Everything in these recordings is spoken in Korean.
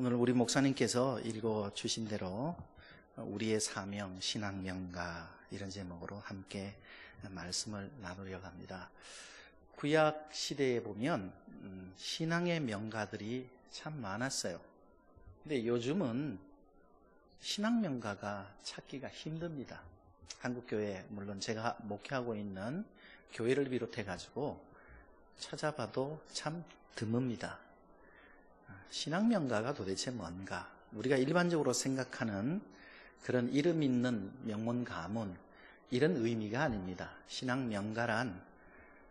오늘 우리 목사님께서 읽어주신 대로 우리의 사명, 신앙 명가 이런 제목으로 함께 말씀을 나누려고 합니다. 구약 시대에 보면 신앙의 명가들이 참 많았어요. 근데 요즘은 신앙 명가가 찾기가 힘듭니다. 한국교회, 물론 제가 목회하고 있는 교회를 비롯해 가지고 찾아봐도 참 드뭅니다. 신앙 명가가 도대체 뭔가? 우리가 일반적으로 생각하는 그런 이름 있는 명문 가문, 이런 의미가 아닙니다. 신앙 명가란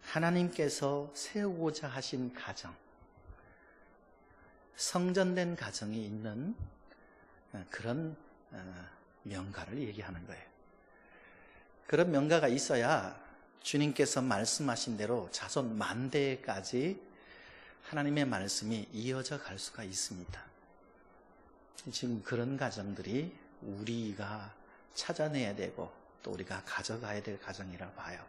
하나님께서 세우고자 하신 가정, 성전된 가정이 있는 그런 명가를 얘기하는 거예요. 그런 명가가 있어야 주님께서 말씀하신 대로 자손 만대까지 하나님의 말씀이 이어져 갈 수가 있습니다. 지금 그런 가정들이 우리가 찾아내야 되고 또 우리가 가져가야 될 가정이라 봐요.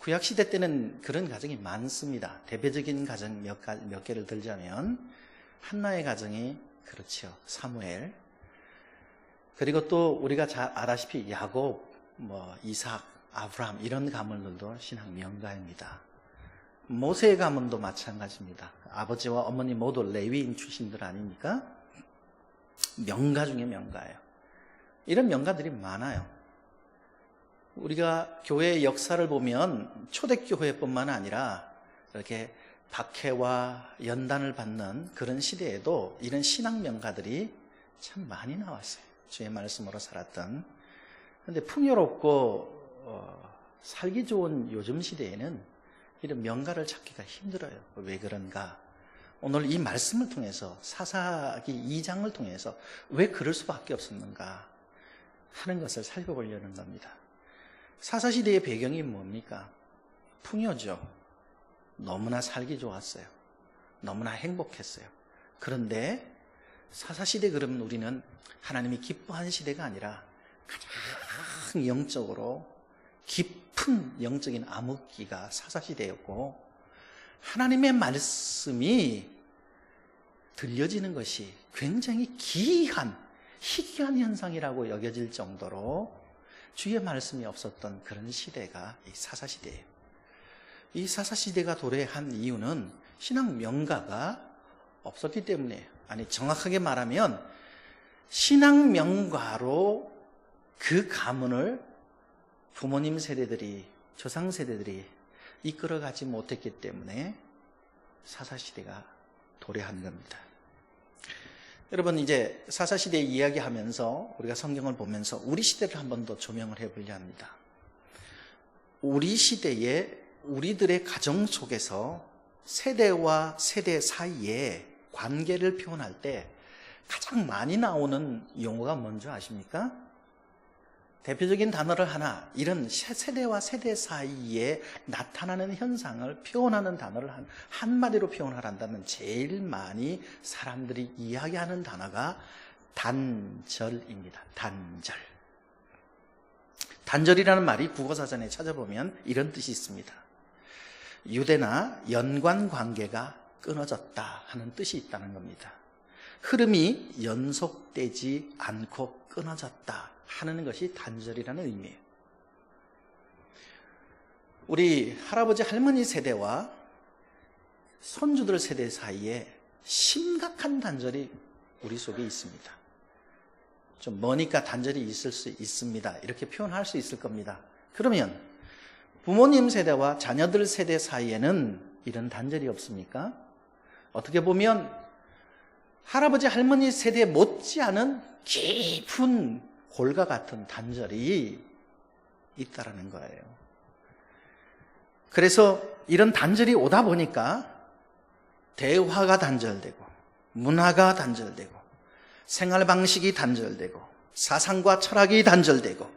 구약시대 때는 그런 가정이 많습니다. 대표적인 가정 몇 개를 들자면 한나의 가정이 그렇죠. 사무엘. 그리고 또 우리가 잘 알다시피 야곱, 이삭, 아브라함 이런 가문들도 신앙 명가입니다. 모세의 가문도 마찬가지입니다. 아버지와 어머니 모두 레위인 출신들 아닙니까? 명가 중에 명가예요. 이런 명가들이 많아요. 우리가 교회의 역사를 보면 초대교회뿐만 아니라 이렇게 박해와 연단을 받는 그런 시대에도 이런 신앙 명가들이 참 많이 나왔어요. 주의 말씀으로 살았던. 그런데 풍요롭고 살기 좋은 요즘 시대에는 이런 명가를 찾기가 힘들어요. 왜 그런가? 오늘 이 말씀을 통해서 사사기 2장을 통해서 왜 그럴 수밖에 없었는가 하는 것을 살펴보려는 겁니다. 사사시대의 배경이 뭡니까? 풍요죠. 너무나 살기 좋았어요. 너무나 행복했어요. 그런데 사사시대 그러면 우리는 하나님이 기뻐하는 시대가 아니라 가장 영적으로 깊은 영적인 암흑기가 사사시대였고 하나님의 말씀이 들려지는 것이 굉장히 기이한 희귀한 현상이라고 여겨질 정도로 주의 말씀이 없었던 그런 시대가 이 사사시대예요. 이 사사시대가 도래한 이유는 신앙 명가가 없었기 때문이에요. 아니 정확하게 말하면 신앙 명가로 그 가문을 부모님 세대들이, 조상 세대들이 이끌어가지 못했기 때문에 사사시대가 도래한 겁니다. 여러분 이제 사사시대 이야기하면서 우리가 성경을 보면서 우리 시대를 한 번 더 조명을 해보려 합니다. 우리 시대에 우리들의 가정 속에서 세대와 세대 사이에 관계를 표현할 때 가장 많이 나오는 용어가 뭔지 아십니까? 대표적인 단어를 하나, 이런 세대와 세대 사이에 나타나는 현상을 표현하는 단어를 한마디로 표현하란다면 제일 많이 사람들이 이야기하는 단어가 단절입니다. 단절. 단절이라는 말이 국어사전에 찾아보면 이런 뜻이 있습니다. 유대나 연관 관계가 끊어졌다 하는 뜻이 있다는 겁니다. 흐름이 연속되지 않고 끊어졌다 하는 것이 단절이라는 의미예요. 우리 할아버지 할머니 세대와 손주들 세대 사이에 심각한 단절이 우리 속에 있습니다. 좀 머니까 단절이 있을 수 있습니다. 이렇게 표현할 수 있을 겁니다. 그러면 부모님 세대와 자녀들 세대 사이에는 이런 단절이 없습니까? 어떻게 보면 할아버지 할머니 세대 못지않은 깊은 골과 같은 단절이 있다라는 거예요. 그래서 이런 단절이 오다 보니까 대화가 단절되고 문화가 단절되고 생활 방식이 단절되고 사상과 철학이 단절되고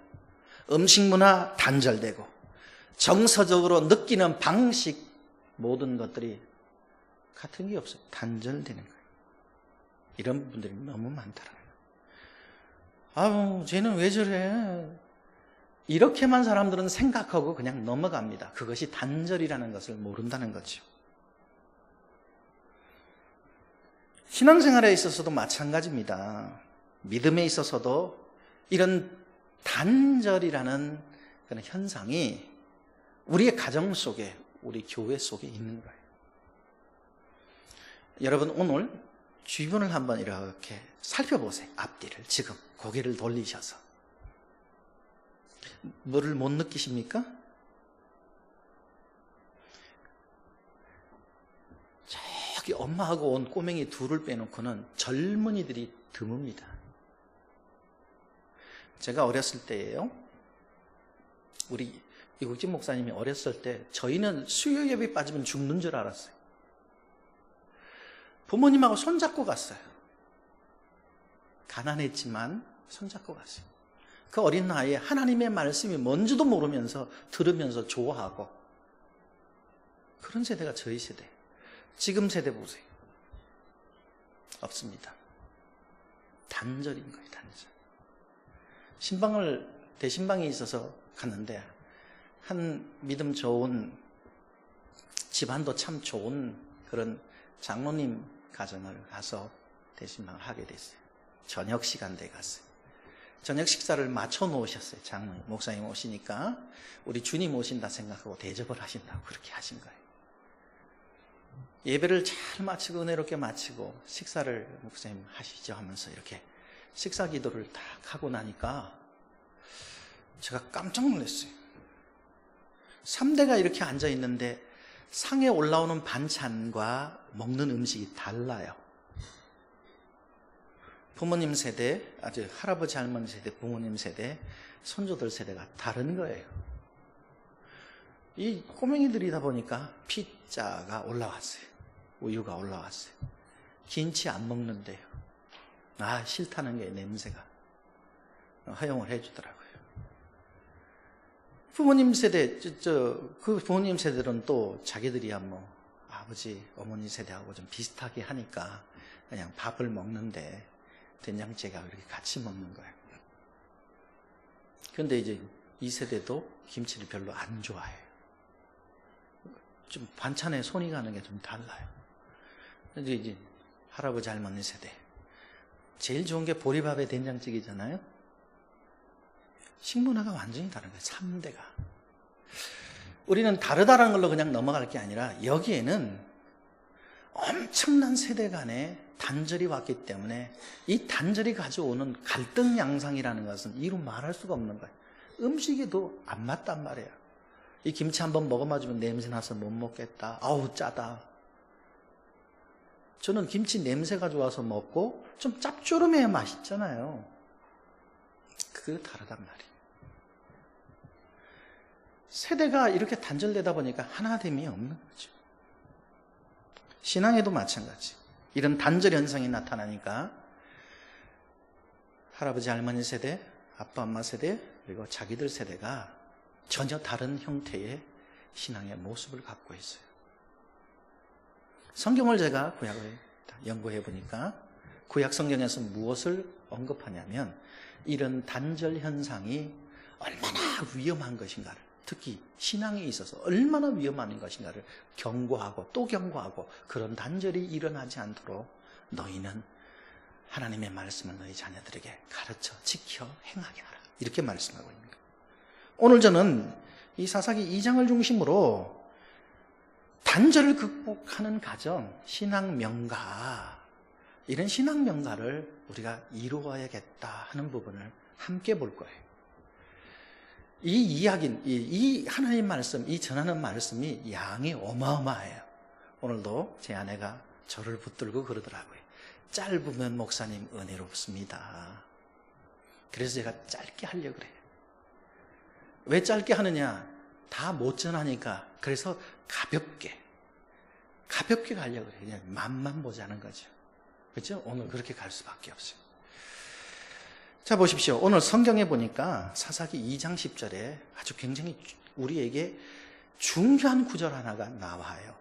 음식 문화 단절되고 정서적으로 느끼는 방식 모든 것들이 같은 게 없어요. 단절되는 거예요. 이런 분들이 너무 많더라고요. 아유, 쟤는 왜 저래? 이렇게만 사람들은 생각하고 그냥 넘어갑니다. 그것이 단절이라는 것을 모른다는 거죠. 신앙생활에 있어서도 마찬가지입니다. 믿음에 있어서도 이런 단절이라는 그런 현상이 우리의 가정 속에, 우리 교회 속에 있는 거예요. 여러분, 오늘 주변을 한번 이렇게 살펴보세요. 앞뒤를 지금 고개를 돌리셔서. 뭐를 못 느끼십니까? 저기 엄마하고 온 꼬맹이 둘을 빼놓고는 젊은이들이 드뭅니다. 제가 어렸을 때예요. 우리 이국진 목사님이 어렸을 때 저희는 수요 예배 빠지면 죽는 줄 알았어요. 부모님하고 손잡고 갔어요. 가난했지만 손잡고 갔어요. 그 어린 나이에 하나님의 말씀이 뭔지도 모르면서 들으면서 좋아하고, 그런 세대가 저희 세대. 지금 세대 보세요. 없습니다. 단절인 거예요, 단절. 신방을, 대신방에 있어서 갔는데 한 믿음 좋은, 집안도 참 좋은 그런 장로님 가정을 가서 대신방을 하게 됐어요. 저녁 시간대에 갔어요. 저녁 식사를 맞춰 놓으셨어요. 장로님, 목사님 오시니까 우리 주님 오신다 생각하고 대접을 하신다고 그렇게 하신 거예요. 예배를 잘 마치고 은혜롭게 마치고 식사를 목사님 하시죠 하면서 이렇게 식사 기도를 딱 하고 나니까 제가 깜짝 놀랐어요. 3대가 이렇게 앉아 있는데 상에 올라오는 반찬과 먹는 음식이 달라요. 부모님 세대, 아주 할아버지 할머니 세대, 부모님 세대, 손주들 세대가 다른 거예요. 이 꼬맹이들이다 보니까 피자가 올라왔어요. 우유가 올라왔어요. 김치 안 먹는데요. 아, 싫다는 게 냄새가. 허용을 해주더라고요. 부모님 세대, 그 부모님 세대들은 또 자기들이야 뭐 아버지, 어머니 세대하고 좀 비슷하게 하니까 그냥 밥을 먹는데 된장찌개가 이렇게 같이 먹는 거예요. 그런데 이제 이 세대도 김치를 별로 안 좋아해요. 좀 반찬에 손이 가는 게 좀 달라요. 이제 할아버지 할머니 세대. 제일 좋은 게 보리밥에 된장찌개잖아요. 식문화가 완전히 다른 거예요. 3대가. 우리는 다르다는 걸로 그냥 넘어갈 게 아니라 여기에는 엄청난 세대 간의 단절이 왔기 때문에 이 단절이 가져오는 갈등 양상이라는 것은 이루 말할 수가 없는 거예요. 음식에도 안 맞단 말이에요. 이 김치 한번 먹어봐주면 냄새 나서 못 먹겠다. 아우 짜다. 저는 김치 냄새가 좋아서 먹고 좀 짭조름해야 맛있잖아요. 그게 다르단 말이에요. 세대가 이렇게 단절되다 보니까 하나됨이 없는 거죠. 신앙에도 마찬가지. 이런 단절 현상이 나타나니까 할아버지 할머니 세대, 아빠 엄마 세대, 그리고 자기들 세대가 전혀 다른 형태의 신앙의 모습을 갖고 있어요. 성경을 제가 구약을 연구해 보니까 구약 성경에서 무엇을 언급하냐면 이런 단절 현상이 얼마나 위험한 것인가를, 특히 신앙에 있어서 얼마나 위험한 것인가를 경고하고 또 경고하고, 그런 단절이 일어나지 않도록 너희는 하나님의 말씀을 너희 자녀들에게 가르쳐 지켜 행하게 하라, 이렇게 말씀하고 있습니다. 오늘 저는 이 사사기 2장을 중심으로 단절을 극복하는 가정, 신앙 명가, 이런 신앙 명가를 우리가 이루어야겠다 하는 부분을 함께 볼 거예요. 이 이야기는, 이 하나님 말씀, 이 전하는 말씀이 양이 어마어마해요. 오늘도 제 아내가 저를 붙들고 그러더라고요. 짧으면 목사님 은혜롭습니다. 그래서 제가 짧게 하려고 그래요. 왜 짧게 하느냐? 다 못 전하니까. 그래서 가볍게 가려고 그래요. 그냥 맛만 보자는 거죠. 그렇죠? 오늘 그렇게 갈 수밖에 없어요. 자, 보십시오. 오늘 성경에 보니까 사사기 2장 10절에 아주 굉장히 우리에게 중요한 구절 하나가 나와요.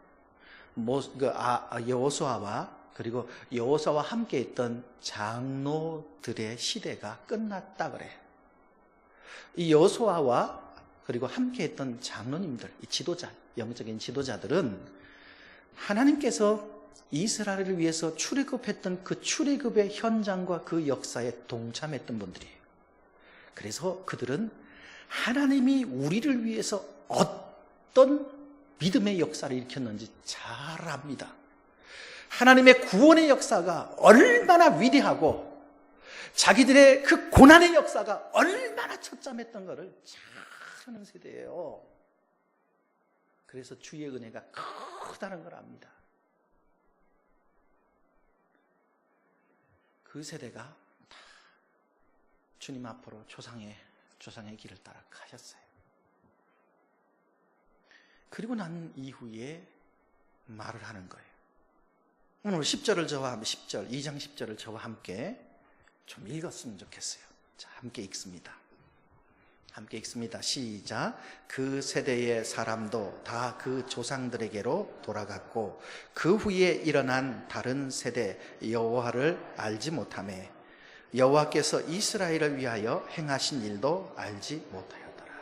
여호수아와, 그리고 여호수아와 함께 있던 장로들의 시대가 끝났다 그래요. 이 여호수아와 그리고 함께 했던 장로님들, 이 지도자, 영적인 지도자들은 하나님께서 이스라엘을 위해서 출애굽했던 그 출애굽의 현장과 그 역사에 동참했던 분들이에요. 그래서 그들은 하나님이 우리를 위해서 어떤 믿음의 역사를 일으켰는지 잘 압니다. 하나님의 구원의 역사가 얼마나 위대하고 자기들의 그 고난의 역사가 얼마나 처참했던 것을 잘 아는 세대예요. 그래서 주의 은혜가 크다는 걸 압니다. 그 세대가 다 주님 앞으로 조상의 길을 따라 가셨어요. 그리고 난 이후에 말을 하는 거예요. 오늘 10절을 저와 함께 2장 10절을 저와 함께 좀 읽었으면 좋겠어요. 자, 함께 읽습니다. 시작. 그 세대의 사람도 다 그 조상들에게로 돌아갔고 그 후에 일어난 다른 세대 여호와를 알지 못하매 여호와께서 이스라엘을 위하여 행하신 일도 알지 못하였더라.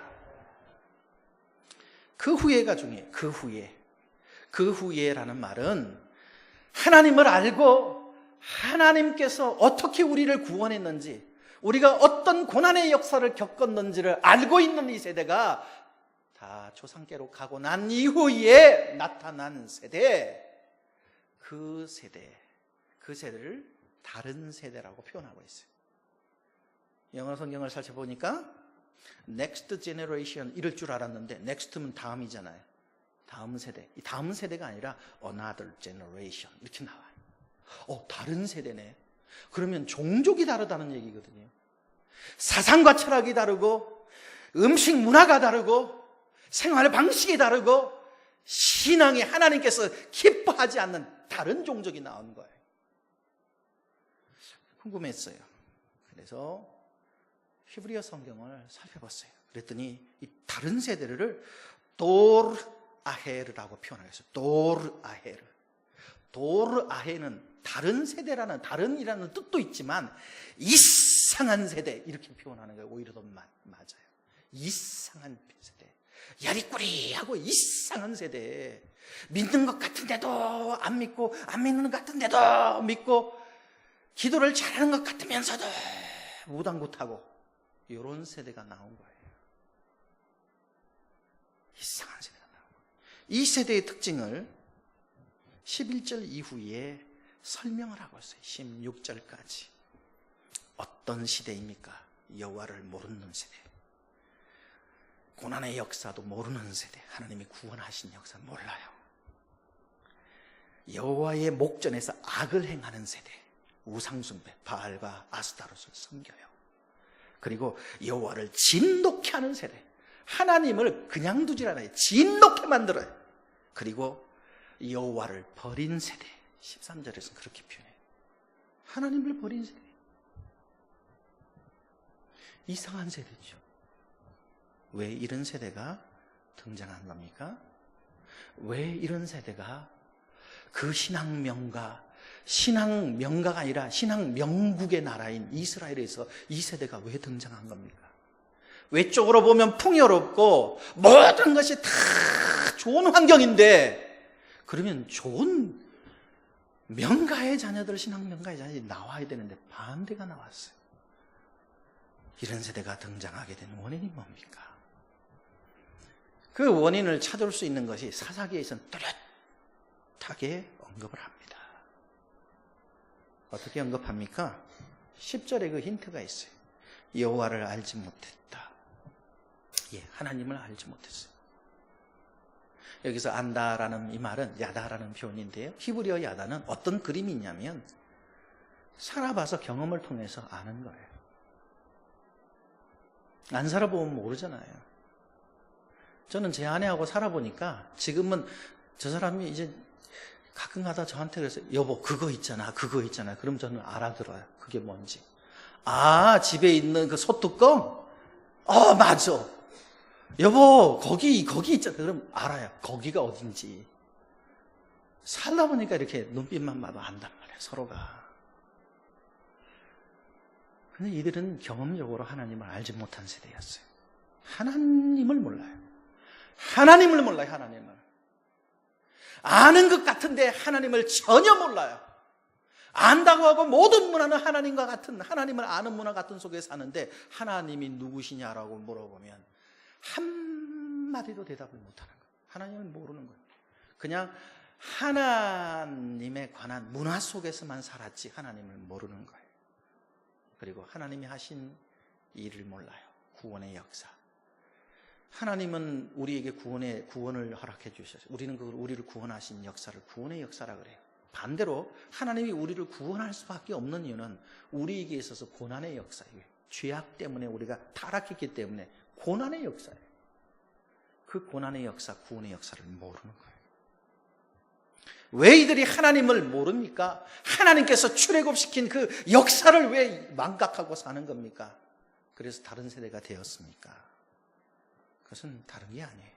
그 후에가 중요해요. 그 후에라는 말은 하나님을 알고 하나님께서 어떻게 우리를 구원했는지, 우리가 어떤 고난의 역사를 겪었는지를 알고 있는 이 세대가 다 조상께로 가고 난 이후에 나타난 세대, 그 세대를 다른 세대라고 표현하고 있어요. 영어 성경을 살펴보니까 next generation 이럴 줄 알았는데 next면 다음이잖아요. 다음 세대. 이 다음 세대가 아니라 another generation 이렇게 나와요. 다른 세대네. 그러면 종족이 다르다는 얘기거든요. 사상과 철학이 다르고 음식 문화가 다르고 생활 방식이 다르고 신앙이 하나님께서 기뻐하지 않는 다른 종족이 나온 거예요. 궁금했어요. 그래서 히브리어 성경을 살펴봤어요. 그랬더니 이 다른 세대를 도르 아헤르라고 표현하겠어요. 도르 아헤는 다른 세대라는, 다른이라는 뜻도 있지만 이상한 세대 이렇게 표현하는 거예요. 오히려 더 맞아요. 이상한 세대, 야리꾸리하고 이상한 세대, 믿는 것 같은데도 안 믿고 안 믿는 것 같은데도 믿고 기도를 잘하는 것 같으면서도 무당굿하고 이런 세대가 나온 거예요. 이상한 세대가 나온 거예요. 이 세대의 특징을 11절 이후에 설명을 하고 있어요. 16절까지. 어떤 시대입니까? 여호와를 모르는 세대, 고난의 역사도 모르는 세대, 하나님이 구원하신 역사 몰라요. 여호와의 목전에서 악을 행하는 세대, 우상숭배, 바알과 아스타롯을 섬겨요. 그리고 여호와를 진노케 하는 세대, 하나님을 그냥 두질 않아요. 진노케 만들어요. 그리고 여호와를 버린 세대, 13절에서는 그렇게 표현해요. 하나님을 버린 세대. 이상한 세대죠. 왜 이런 세대가 등장한 겁니까? 왜 이런 세대가 그 신앙명가가 아니라 신앙명국의 나라인 이스라엘에서 이 세대가 왜 등장한 겁니까? 외적으로 보면 풍요롭고 모든 것이 다 좋은 환경인데, 그러면 좋은 명가의 자녀들, 신앙명가의 자녀들이 나와야 되는데 반대가 나왔어요. 이런 세대가 등장하게 된 원인이 뭡니까? 그 원인을 찾을 수 있는 것이 사사기에서는 뚜렷하게 언급을 합니다. 어떻게 언급합니까? 10절에 그 힌트가 있어요. 여호와를 알지 못했다. 하나님을 알지 못했어요. 여기서 안다라는 이 말은 야다라는 표현인데요, 히브리어 야다는 어떤 그림이 있냐면 살아봐서 경험을 통해서 아는 거예요. 안 살아보면 모르잖아요. 저는 제 아내하고 살아보니까 지금은 저 사람이 이제 가끔가다 저한테 그래서 여보 그거 있잖아. 그럼 저는 알아들어요. 그게 뭔지. 집에 있는 그 소뚜껑? 맞아. 여보 거기 있잖아. 그럼 알아요. 거기가 어딘지. 살다 보니까 이렇게 눈빛만 봐도 안단 말이에요, 서로가. 근데 이들은 경험적으로 하나님을 알지 못한 세대였어요. 하나님을 몰라요. 아는 것 같은데 하나님을 전혀 몰라요. 안다고 하고 모든 문화는 하나님과 같은, 하나님을 아는 문화 같은 속에 사는데 하나님이 누구시냐라고 물어보면 한마디도 대답을 못하는 거예요. 하나님을 모르는 거예요. 그냥 하나님에 관한 문화 속에서만 살았지 하나님을 모르는 거예요. 그리고 하나님이 하신 일을 몰라요. 구원의 역사. 하나님은 우리에게 구원을 허락해 주셨어요. 우리는 우리를 구원하신 역사를 구원의 역사라 그래요. 반대로 하나님이 우리를 구원할 수밖에 없는 이유는 우리에게 있어서 고난의 역사예요. 죄악 때문에 우리가 타락했기 때문에 고난의 역사예요. 그 고난의 역사, 구원의 역사를 모르는 거예요. 왜 이들이 하나님을 모릅니까? 하나님께서 출애굽시킨 그 역사를 왜 망각하고 사는 겁니까? 그래서 다른 세대가 되었습니까? 그것은 다른 게 아니에요.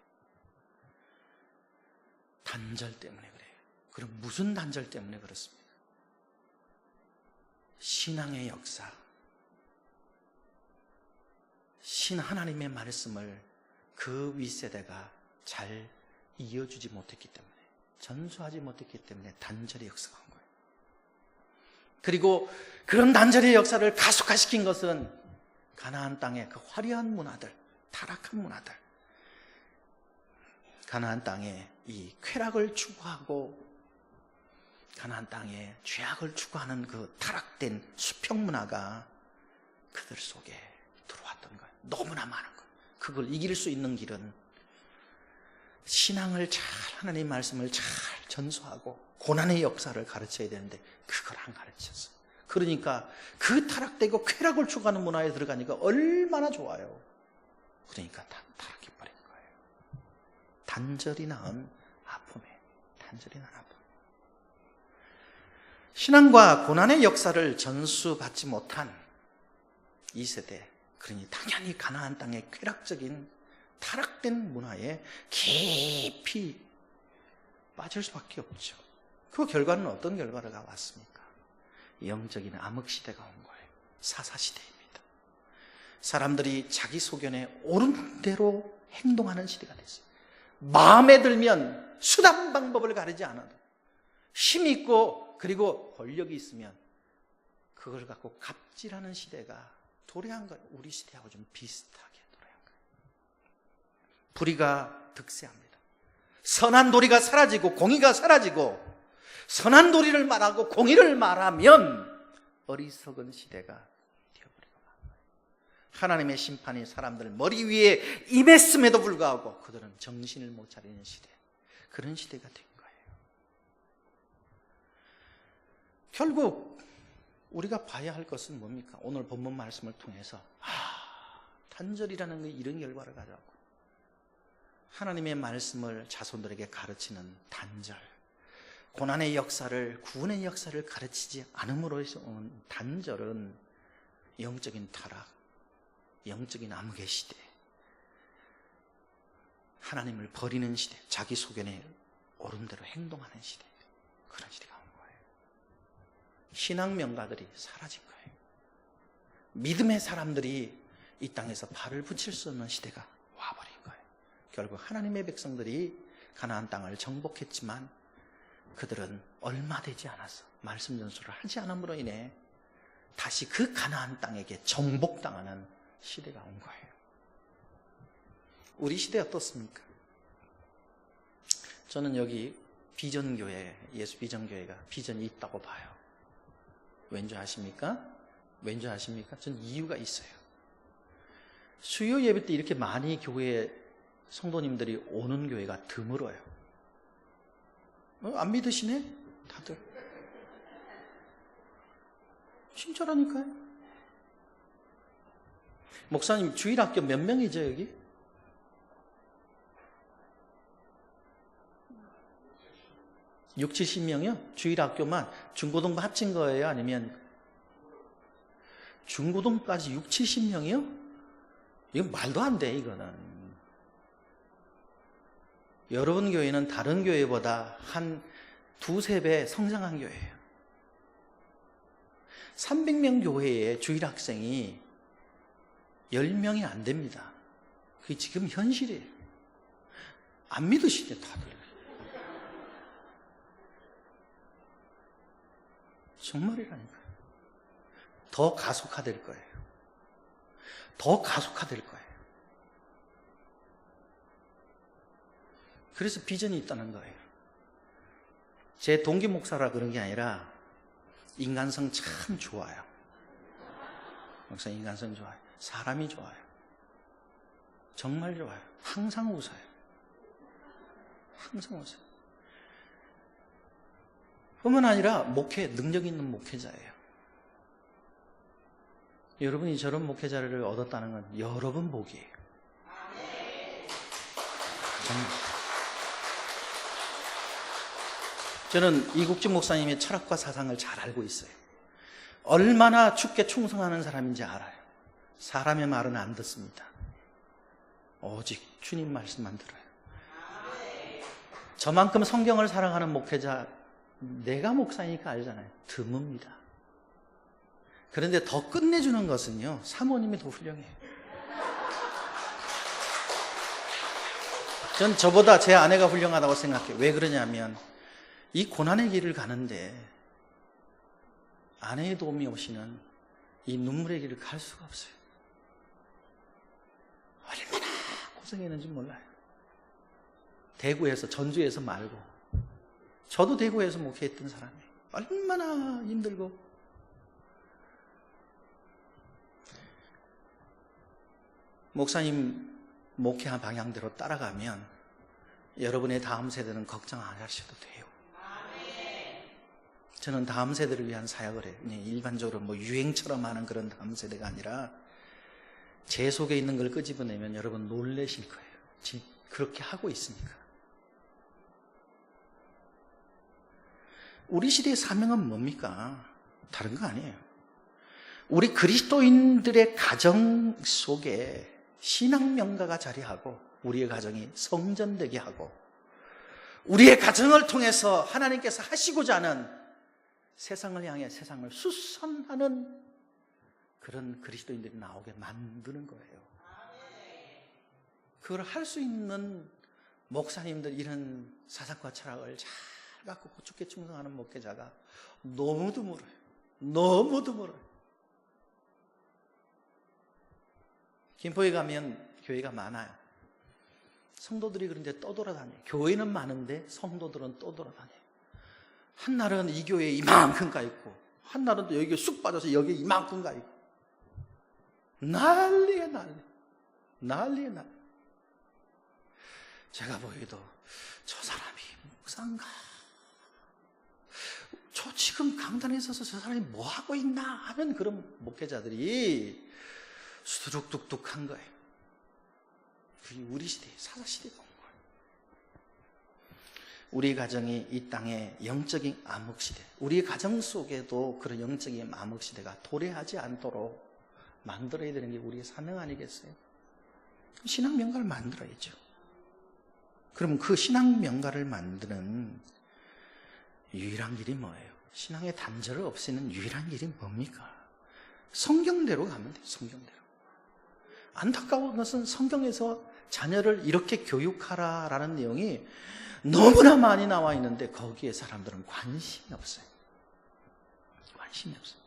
단절 때문에 그래요. 그럼 무슨 단절 때문에 그렇습니까? 신앙의 역사, 하나님의 말씀을 그 윗세대가 잘 이어주지 못했기 때문에, 전수하지 못했기 때문에 단절의 역사가 온 거예요. 그리고 그런 단절의 역사를 가속화시킨 것은 가나안 땅의 그 화려한 문화들, 타락한 문화들, 가나안 땅에 이 쾌락을 추구하고 가나안 땅에 죄악을 추구하는 그 타락된 수평 문화가 그들 속에 들어왔던 거예요. 너무나 많은 거예요. 그걸 이길 수 있는 길은 신앙을 잘, 하나님의 말씀을 잘 전수하고 고난의 역사를 가르쳐야 되는데 그걸 안 가르쳤어요. 그러니까 그 타락되고 쾌락을 추구하는 문화에 들어가니까 얼마나 좋아요. 그러니까 다 타락해버린 거예요. 단절이 낳은 아픔이에요. 단절이 낳은 아픔. 신앙과 고난의 역사를 전수받지 못한 이 세대, 그러니 당연히 가나안 땅의 쾌락적인 타락된 문화에 깊이 빠질 수밖에 없죠. 그 결과는 어떤 결과가 왔습니까? 영적인 암흑시대가 온 거예요. 사사시대입니다. 사람들이 자기 소견에 옳은 대로 행동하는 시대가 됐어요. 마음에 들면 수단 방법을 가리지 않아도 힘이 있고 그리고 권력이 있으면 그걸 갖고 갑질하는 시대가 도래한 거예요. 우리 시대하고 좀 비슷하게 도래한 거예요. 불의가 득세합니다. 선한 도리가 사라지고 공의가 사라지고 선한 도리를 말하고 공의를 말하면 어리석은 시대가 되어버리고 만 거예요. 하나님의 심판이 사람들 머리 위에 임했음에도 불구하고 그들은 정신을 못 차리는 시대, 그런 시대가 된 거예요. 결국 우리가 봐야 할 것은 뭡니까? 오늘 본문 말씀을 통해서 단절이라는 게 이런 결과를 가져왔고 하나님의 말씀을 자손들에게 가르치는 단절, 고난의 역사를, 구원의 역사를 가르치지 않음으로써 온 단절은 영적인 타락, 영적인 암흑의 시대, 하나님을 버리는 시대, 자기 소견에 옳은 대로 행동하는 시대, 그런 시대가 온 거예요. 신앙 명가들이 사라진 거예요. 믿음의 사람들이 이 땅에서 발을 붙일 수 없는 시대가 와버린 거예요. 결국 하나님의 백성들이 가나안 땅을 정복했지만 그들은 얼마 되지 않아서 말씀 전수를 하지 않음으로 인해 다시 그 가나안 땅에게 정복당하는 시대가 온 거예요. 우리 시대 어떻습니까? 저는 여기 비전교회, 예수 비전교회가 비전이 있다고 봐요. 왠지 아십니까? 왠지 아십니까? 전 이유가 있어요. 수요 예배 때 이렇게 많이 교회에 성도님들이 오는 교회가 드물어요. 안 믿으시네? 다들. 진짜라니까요. 목사님 주일학교 몇 명이죠 여기? 육, 70명이요? 주일학교만 중고등부 합친 거예요? 아니면 중고등까지 6, 70명이요? 이건 말도 안 돼, 이거는. 여러분 교회는 다른 교회보다 한 두세 배 성장한 교회예요. 300명 교회에 주일학생이 10명이 안 됩니다. 그게 지금 현실이에요. 안 믿으시네, 다들. 정말이라니까요. 더 가속화될 거예요. 더 가속화될 거예요. 그래서 비전이 있다는 거예요. 제 동기 목사라 그런 게 아니라 인간성 참 좋아요. 목사 인간성 좋아요. 사람이 좋아요. 정말 좋아요. 항상 웃어요. 항상 웃어요. 뿐만 아니라 능력 있는 목회자예요. 여러분이 저런 목회자를 얻었다는 건 여러분 복이에요. 정말. 저는 이국진 목사님의 철학과 사상을 잘 알고 있어요. 얼마나 주께 충성하는 사람인지 알아요. 사람의 말은 안 듣습니다. 오직 주님 말씀만 들어요. 저만큼 성경을 사랑하는 목회자, 내가 목사니까 알잖아요. 드뭅니다. 그런데 더 끝내주는 것은요, 사모님이 더 훌륭해요. 전 저보다 제 아내가 훌륭하다고 생각해요. 왜 그러냐면 이 고난의 길을 가는데 아내의 도움이 없이는 이 눈물의 길을 갈 수가 없어요. 얼마나 고생했는지 몰라요. 대구에서, 전주에서 말고, 저도 대구에서 목회했던 사람이에요. 얼마나 힘들고. 목사님 목회한 방향대로 따라가면 여러분의 다음 세대는 걱정 안 하셔도 돼요. 저는 다음 세대를 위한 사역을 해요. 일반적으로 유행처럼 하는 그런 다음 세대가 아니라 제 속에 있는 걸 끄집어내면 여러분 놀라실 거예요. 그렇게 하고 있으니까. 우리 시대의 사명은 뭡니까? 다른 거 아니에요. 우리 그리스도인들의 가정 속에 신앙 명가가 자리하고 우리의 가정이 성전되게 하고 우리의 가정을 통해서 하나님께서 하시고자 하는 세상을 향해 세상을 수선하는 그런 그리스도인들이 나오게 만드는 거예요. 그걸 할 수 있는 목사님들, 이런 사상과 철학을 잘 갖고 주께 충성하는 목회자가 너무 드물어요. 너무 드물어요. 김포에 가면 교회가 많아요. 성도들이 그런데 떠돌아다녀요. 교회는 많은데 성도들은 떠돌아다녀요. 한날은 이 교회에 이만큼 가 있고 한날은 또 여기에 쑥 빠져서 여기에 이만큼 가 있고 난리에 난리. 난리에 난리. 제가 보기에도 저 사람이 목사인가? 저 지금 강단에 서서 저 사람이 뭐 하고 있나 하는 그런 목회자들이 수두룩뚝뚝한 거예요. 그게 우리 시대, 사사시대가 온 거예요. 우리 가정이 이 땅의 영적인 암흑시대, 우리 가정 속에도 그런 영적인 암흑시대가 도래하지 않도록 만들어야 되는 게 우리의 사명 아니겠어요? 신앙 명가를 만들어야죠. 그럼 그 신앙 명가를 만드는 유일한 길이 뭐예요? 신앙의 단절을 없애는 유일한 길이 뭡니까? 성경대로 가면 돼요. 성경대로. 안타까운 것은 성경에서 자녀를 이렇게 교육하라라는 내용이 너무나 많이 나와 있는데 거기에 사람들은 관심이 없어요. 관심이 없어요.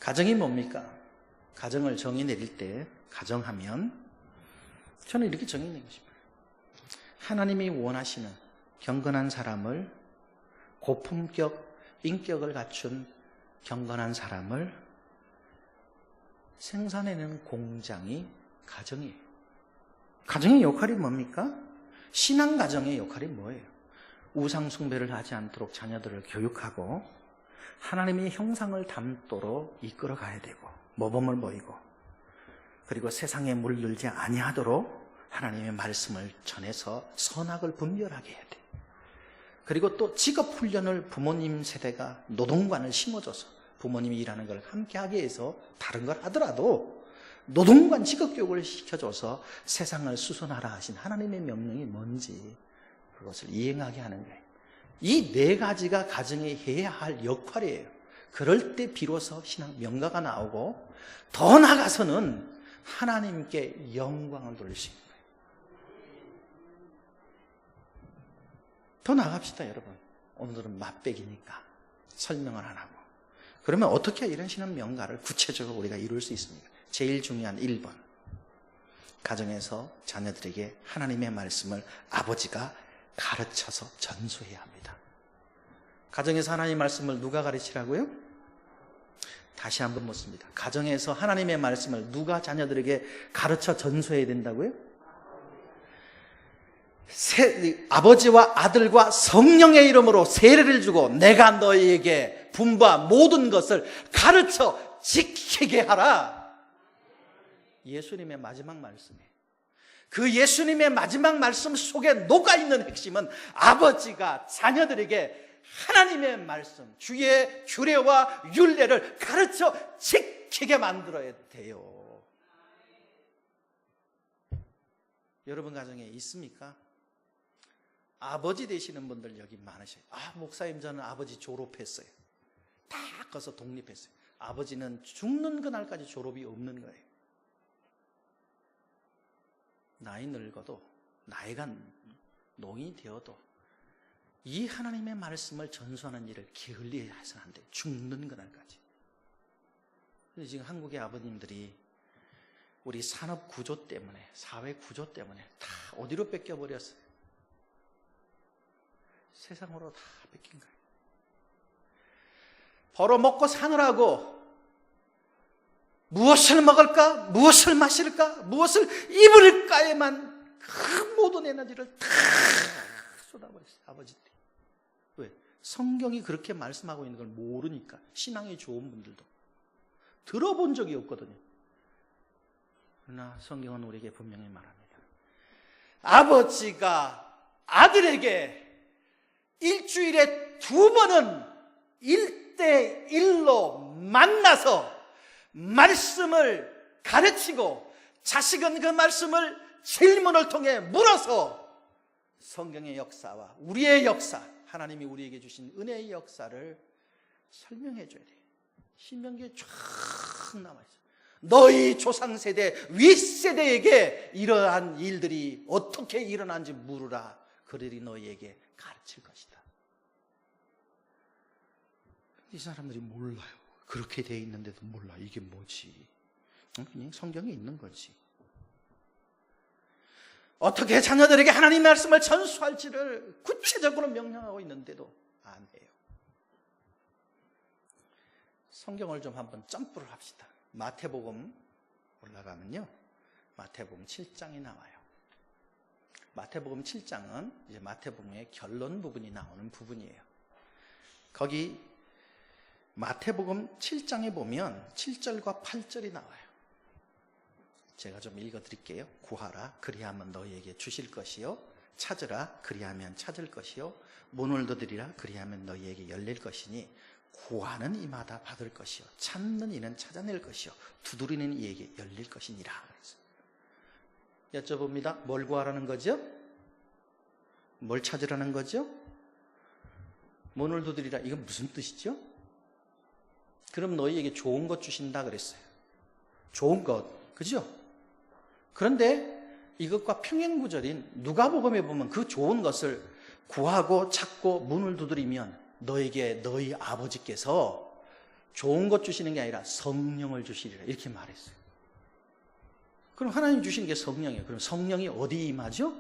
가정이 뭡니까? 가정을 정의 내릴 때 가정하면 저는 이렇게 정의 내고 싶어요. 하나님이 원하시는 경건한 사람을, 고품격 인격을 갖춘 경건한 사람을 생산해내는 공장이 가정이에요. 가정의 역할이 뭡니까? 신앙 가정의 역할이 뭐예요? 우상 숭배를 하지 않도록 자녀들을 교육하고 하나님의 형상을 담도록 이끌어 가야 되고 모범을 보이고 그리고 세상에 물들지 아니하도록 하나님의 말씀을 전해서 선악을 분별하게 해야 돼. 그리고 또 직업 훈련을 부모님 세대가 노동관을 심어줘서 부모님이 일하는 걸 함께 하게 해서 다른 걸 하더라도 노동관 직업 교육을 시켜줘서 세상을 수선하라 하신 하나님의 명령이 뭔지 그것을 이행하게 하는 거예요. 이 네 가지가 가정에 해야 할 역할이에요. 그럴 때 비로소 신앙 명가가 나오고 더 나아가서는 하나님께 영광을 돌릴 수 있는 거예요. 더 나갑시다, 여러분. 오늘은 맛배기니까 설명을 안 하고. 그러면 어떻게 이런 신앙 명가를 구체적으로 우리가 이룰 수 있습니까? 제일 중요한 1번. 가정에서 자녀들에게 하나님의 말씀을 아버지가 가르쳐서 전수해야 합니다. 가정에서 하나님의 말씀을 누가 가르치라고요? 다시 한번 묻습니다. 가정에서 하나님의 말씀을 누가 자녀들에게 가르쳐 전수해야 된다고요? 아버지와 아들과 성령의 이름으로 세례를 주고 내가 너희에게 분부한 모든 것을 가르쳐 지키게 하라. 예수님의 마지막 말씀이에요. 그 예수님의 마지막 말씀 속에 녹아있는 핵심은 아버지가 자녀들에게 하나님의 말씀, 주의 규례와 율례를 가르쳐 지키게 만들어야 돼요. 여러분 가정에 있습니까? 아버지 되시는 분들 여기 많으셔요. 목사님 저는 아버지 졸업했어요. 다 커서 독립했어요. 아버지는 죽는 그날까지 졸업이 없는 거예요. 나이 늙어도, 나이가 노인이 되어도 이 하나님의 말씀을 전수하는 일을 게을리 해서는 안 돼요. 죽는 그날까지. 근데 지금 한국의 아버님들이 우리 산업 구조 때문에, 사회 구조 때문에 다 어디로 뺏겨버렸어요? 세상으로 다 뺏긴 거예요. 벌어먹고 사느라고 무엇을 먹을까? 무엇을 마실까? 무엇을 입을까에만 그 모든 에너지를 다 쏟아버렸어요. 아버지들이. 왜? 성경이 그렇게 말씀하고 있는 걸 모르니까. 신앙이 좋은 분들도 들어본 적이 없거든요. 그러나 성경은 우리에게 분명히 말합니다. 아버지가 아들에게 일주일에 2번은 1대1로 만나서 말씀을 가르치고 자식은 그 말씀을 질문을 통해 물어서 성경의 역사와 우리의 역사, 하나님이 우리에게 주신 은혜의 역사를 설명해 줘야 돼요. 신명기에 쫙 남아있어요. 너희 조상세대, 윗세대에게 이러한 일들이 어떻게 일어난지 물으라. 그들이 너희에게 가르칠 것이다. 이 사람들이 몰라요. 그렇게 돼 있는데도 몰라. 이게 뭐지? 그냥 성경에 있는 거지. 어떻게 자녀들에게 하나님의 말씀을 전수할지를 구체적으로 명령하고 있는데도 안 해요. 성경을 좀 한번 점프를 합시다. 마태복음 올라가면요, 마태복음 7장이 나와요. 마태복음 7장은 이제 마태복음의 결론 부분이 나오는 부분이에요. 거기 마태복음 7장에 보면 7절과 8절이 나와요. 제가 좀 읽어드릴게요. 구하라 그리하면 너희에게 주실 것이요, 찾으라 그리하면 찾을 것이요, 문을 두드리라 그리하면 너희에게 열릴 것이니 구하는 이마다 받을 것이요, 찾는 이는 찾아낼 것이요, 두드리는 이에게 열릴 것이니라. 여쭤봅니다. 뭘 구하라는 거죠? 뭘 찾으라는 거죠? 문을 두드리라. 이건 무슨 뜻이죠? 그럼 너희에게 좋은 것 주신다 그랬어요. 좋은 것, 그죠? 그런데 이것과 평행구절인 누가복음에 보면 그 좋은 것을 구하고 찾고 문을 두드리면 너에게 너희 아버지께서 좋은 것 주시는 게 아니라 성령을 주시리라 이렇게 말했어요. 그럼 하나님 주시는 게 성령이에요. 그럼 성령이 어디 임하죠?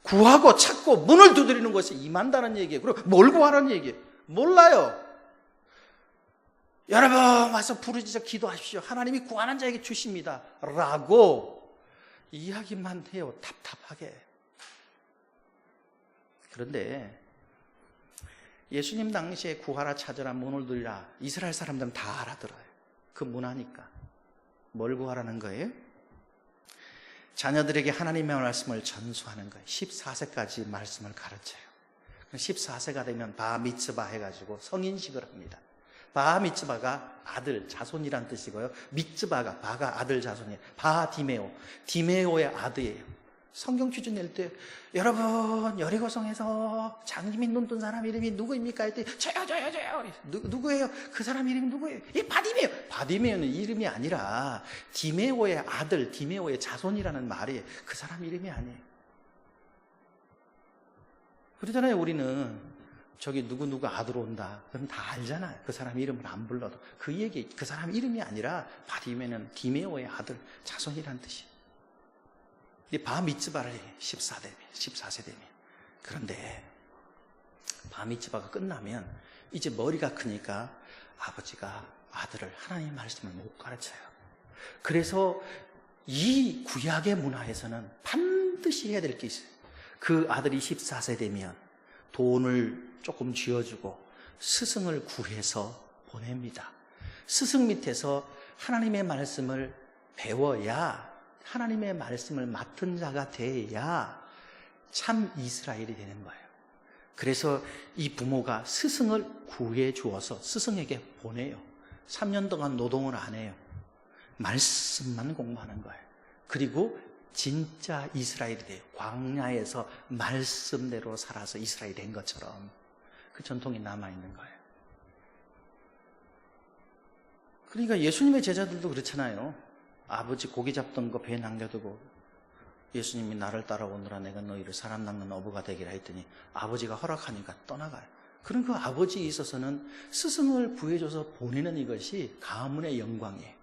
구하고 찾고 문을 두드리는 것이 임한다는 얘기예요. 그럼 뭘 구하라는 얘기예요? 몰라요. 여러분 와서 부르짖어 기도하십시오. 하나님이 구하는 자에게 주십니다. 라고 이야기만 해요. 답답하게. 그런데 예수님 당시에 구하라 찾으라 문을 두드리라 이스라엘 사람들은 다 알아들어요. 그 문화니까. 뭘 구하라는 거예요? 자녀들에게 하나님의 말씀을 전수하는 거예요. 14세까지 말씀을 가르쳐요. 14세가 되면 바 미츠바 해가지고 성인식을 합니다. 바 미츠바가 아들, 자손이란 뜻이고요. 미츠바가, 바가 아들, 자손이에요. 바 디메오, 디메오의 아들이에요. 성경 퀴즈 낼 때 여러분 여리고성에서 장님이 눈 뜬 사람 이름이 누구입니까? 했더니 저요. 누구예요? 그 사람 이름이 누구예요? 이 바디메오. 바디메오는 이름이 아니라 디메오의 아들, 디메오의 자손이라는 말이에요. 그 사람 이름이 아니에요. 그러잖아요. 우리는 저기 누구 아들 온다. 그럼 다 알잖아요. 그 사람 이름을 안 불러도. 그 사람 이름이 아니라 바디메는 디메오의 아들 자손이란 뜻이에요. 바 미츠바를 해. 14세 되면. 그런데 바 미츠바가 끝나면 이제 머리가 크니까 아버지가 아들을 하나님의 말씀을 못 가르쳐요. 그래서 이 구약의 문화에서는 반드시 해야 될 게 있어요. 그 아들이 14세 되면 돈을 조금 쥐어주고 스승을 구해서 보냅니다. 스승 밑에서 하나님의 말씀을 배워야, 하나님의 말씀을 맡은 자가 돼야 참 이스라엘이 되는 거예요. 그래서 이 부모가 스승을 구해 주어서 스승에게 보내요. 3년 동안 노동을 안 해요. 말씀만 공부하는 거예요. 그리고 진짜 이스라엘이 돼요. 광야에서 말씀대로 살아서 이스라엘이 된 것처럼 그 전통이 남아있는 거예요. 그러니까 예수님의 제자들도 그렇잖아요. 아버지 고기 잡던 거 배에 남겨두고 예수님이 나를 따라오느라 내가 너희를 사람 낚는 어부가 되기라 했더니 아버지가 허락하니까 떠나가요. 그럼 그 아버지에 있어서는 스승을 구해줘서 보내는 이것이 가문의 영광이에요.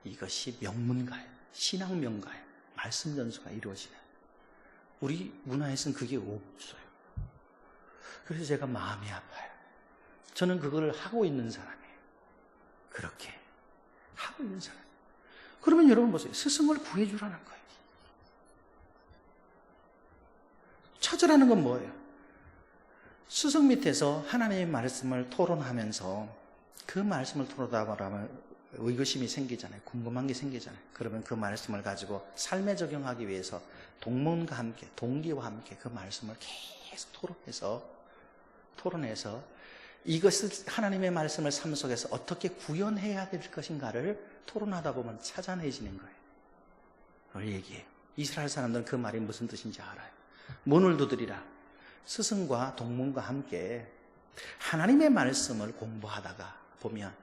이것이 명문가예요. 신앙 명가예요. 말씀 전수가 이루어지는. 우리 문화에서는 그게 없어요. 그래서 제가 마음이 아파요. 저는 그걸 하고 있는 사람이에요. 그렇게 하고 있는 사람. 그러면 여러분 보세요. 스승을 구해주라는 거예요. 찾으라는 건 뭐예요? 스승 밑에서 하나님의 말씀을 토론하면서 그 말씀을 토론하다 보면 의구심이 생기잖아요. 궁금한 게 생기잖아요. 그러면 그 말씀을 가지고 삶에 적용하기 위해서 동문과 함께, 동기와 함께 그 말씀을 계속 토론해서 이것을 하나님의 말씀을 삶 속에서 어떻게 구현해야 될 것인가를 토론하다 보면 찾아내지는 거예요. 그걸 얘기해요. 이스라엘 사람들은 그 말이 무슨 뜻인지 알아요. 문을 두드리라. 스승과 동문과 함께 하나님의 말씀을 공부하다가 보면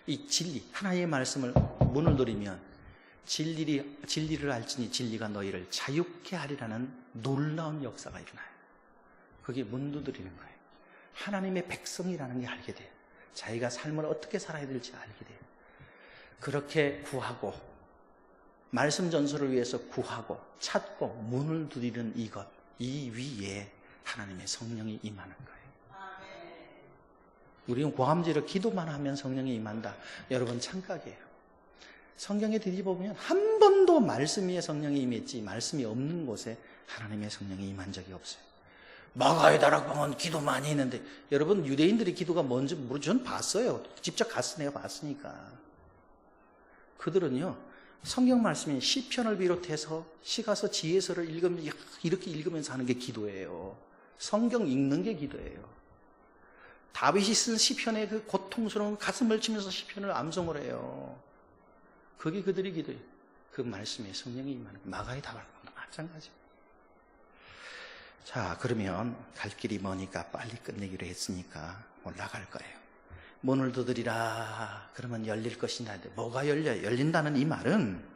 이 진리, 하나님의 말씀을 문을 두드리면 진리를 알지니 진리가 너희를 자유케 하리라는 놀라운 역사가 일어나요. 그게 문 두드리는 거예요. 하나님의 백성이라는 게 알게 돼요. 자기가 삶을 어떻게 살아야 될지 알게 돼요. 그렇게 구하고 말씀 전수를 위해서 구하고 찾고 문을 두드리는 이것, 이 위에 하나님의 성령이 임하는 거예요. 우리는 고함지르 기도만 하면 성령이 임한다. 여러분 착각이에요. 성경에 뒤집어보면 한 번도 말씀 위에 성령이 임했지 말씀이 없는 곳에 하나님의 성령이 임한 적이 없어요. 마가의 다락방은 기도 많이 했는데 여러분 유대인들이 기도가 뭔지 모르죠. 전 봤어요. 직접 갔어. 내가 봤으니까. 그들은요 성경 말씀인 시편을 비롯해서 시가서 지혜서를 읽으면 이렇게 읽으면서 하는 게 기도예요. 성경 읽는 게 기도예요. 다윗이 쓴 시편의 그 고통스러운 가슴을 치면서 시편을 암송을 해요. 그게 그들이 기도예요. 그 말씀에 성령이 임하는 마가의 다락방도 마찬가지예요. 자, 그러면 갈 길이 머니까 빨리 끝내기로 했으니까 올라갈 거예요. 문을 두드리라. 그러면 열릴 것이냐. 뭐가 열려요? 열린다는 이 말은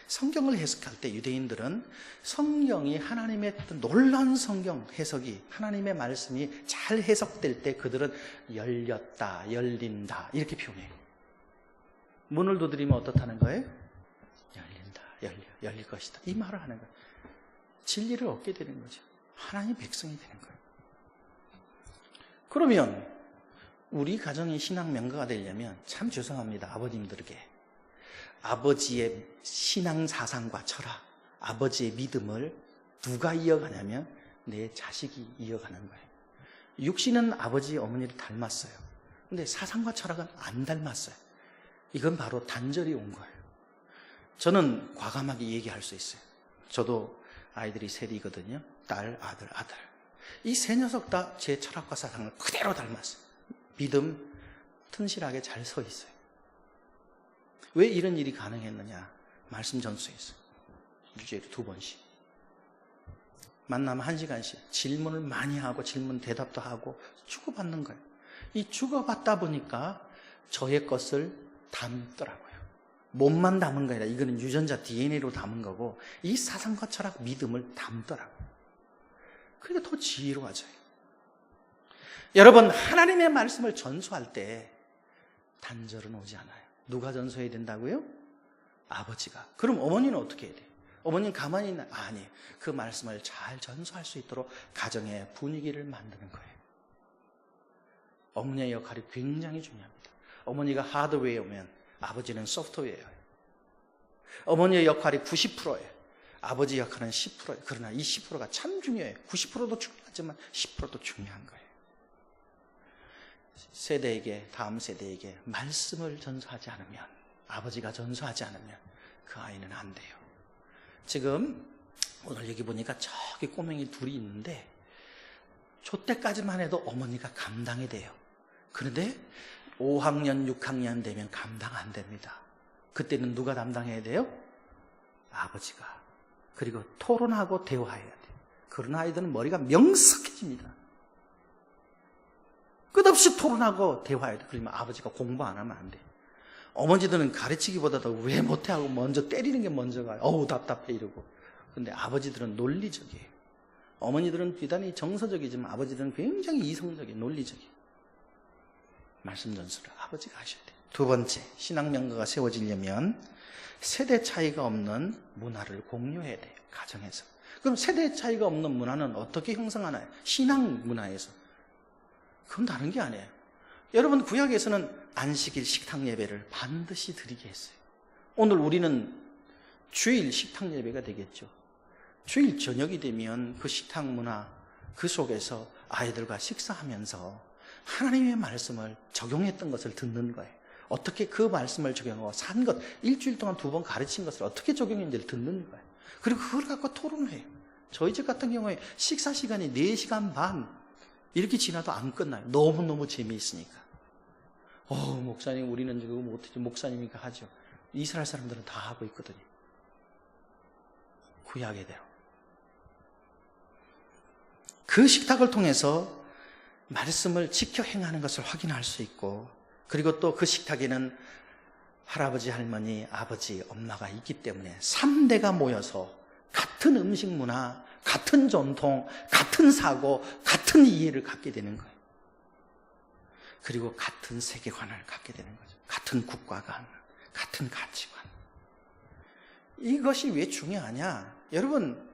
성경을 해석할 때 유대인들은 성경이 하나님의 놀라운 성경 해석이 하나님의 말씀이 잘 해석될 때 그들은 열렸다, 열린다 이렇게 표현해요. 문을 두드리면 어떻다는 거예요? 열린다, 열릴 것이다. 이 말을 하는 거예요. 진리를 얻게 되는 거죠. 하나님의 백성이 되는 거예요. 그러면 우리 가정이 신앙 명가가 되려면 참 죄송합니다. 아버님들에게. 아버지의 신앙 사상과 철학, 아버지의 믿음을 누가 이어가냐면 내 자식이 이어가는 거예요. 육신은 아버지, 어머니를 닮았어요. 근데 사상과 철학은 안 닮았어요. 이건 바로 단절이 온 거예요. 저는 과감하게 얘기할 수 있어요. 저도 아이들이 셋이거든요. 딸, 아들. 이 세 녀석 다 제 철학과 사상을 그대로 닮았어요. 믿음 튼실하게 잘 서 있어요. 왜 이런 일이 가능했느냐? 말씀 전수에서 일주일에 2번씩 만나면 1시간씩 질문을 많이 하고 질문 대답도 하고 주고받는 거예요. 이 주고받다 보니까 저의 것을 담더라고요. 몸만 담은 게 아니라 이거는 유전자 DNA로 담은 거고 이 사상과 철학 믿음을 담더라고요. 그러니까 더 지혜로워져요. 여러분, 하나님의 말씀을 전수할 때 단절은 오지 않아요. 누가 전수해야 된다고요? 아버지가. 그럼 어머니는 어떻게 해야 돼요? 어머니는 가만히 있나? 아니, 그 말씀을 잘 전수할 수 있도록 가정의 분위기를 만드는 거예요. 어머니의 역할이 굉장히 중요합니다. 어머니가 하드웨어면 아버지는 소프트웨어예요. 어머니의 역할이 90%예요. 아버지 역할은 10%예요. 그러나 이 10%가 참 중요해요. 90%도 중요하지만 10%도 중요한 거예요. 세대에게, 다음 세대에게 말씀을 전수하지 않으면, 아버지가 전수하지 않으면 그 아이는 안 돼요. 지금 오늘 여기 보니까 저기 꼬맹이 둘이 있는데 저 때까지만 해도 어머니가 감당이 돼요. 그런데 5학년, 6학년 되면 감당 안 됩니다. 그때는 누가 담당해야 돼요? 아버지가. 그리고 토론하고 대화해야 돼요. 그런 아이들은 머리가 명석해집니다. 끝없이 토론하고 대화해야 돼요. 그러면 아버지가 공부 안 하면 안 돼요. 어머니들은 가르치기보다도 왜 못해 하고 먼저 때리는 게 먼저 가요. 어우 답답해 이러고. 근데 아버지들은 논리적이에요. 어머니들은 비단히 정서적이지만 아버지들은 굉장히 이성적이에요. 논리적이에요. 말씀 전수를 아버지가 하셔야 돼요. 두 번째, 신앙 명가가 세워지려면 세대 차이가 없는 문화를 공유해야 돼요. 가정에서. 그럼 세대 차이가 없는 문화는 어떻게 형성하나요? 신앙 문화에서. 그건 다른 게 아니에요. 여러분, 구약에서는 안식일 식탁 예배를 반드시 드리게 했어요. 오늘 우리는 주일 식탁 예배가 되겠죠. 주일 저녁이 되면 그 식탁 문화, 그 속에서 아이들과 식사하면서 하나님의 말씀을 적용했던 것을 듣는 거예요. 어떻게 그 말씀을 적용하고 산 것, 일주일 동안 2번 가르친 것을 어떻게 적용했는지를 듣는 거예요. 그리고 그걸 갖고 토론을 해요. 저희 집 같은 경우에 식사 시간이 4시간 반 이렇게 지나도 안 끝나요. 너무너무 재미있으니까. 목사님, 우리는 지금 못하지. 목사님이니까 하죠. 이스라엘 사람들은 다 하고 있거든요. 구약에대로. 그 식탁을 통해서 말씀을 지켜 행하는 것을 확인할 수 있고, 그리고 또 그 식탁에는 할아버지, 할머니, 아버지, 엄마가 있기 때문에 3대가 모여서 같은 음식 문화, 같은 전통, 같은 사고, 같은 이해를 갖게 되는 거예요. 그리고 같은 세계관을 갖게 되는 거죠. 같은 국가관, 같은 가치관. 이것이 왜 중요하냐? 여러분,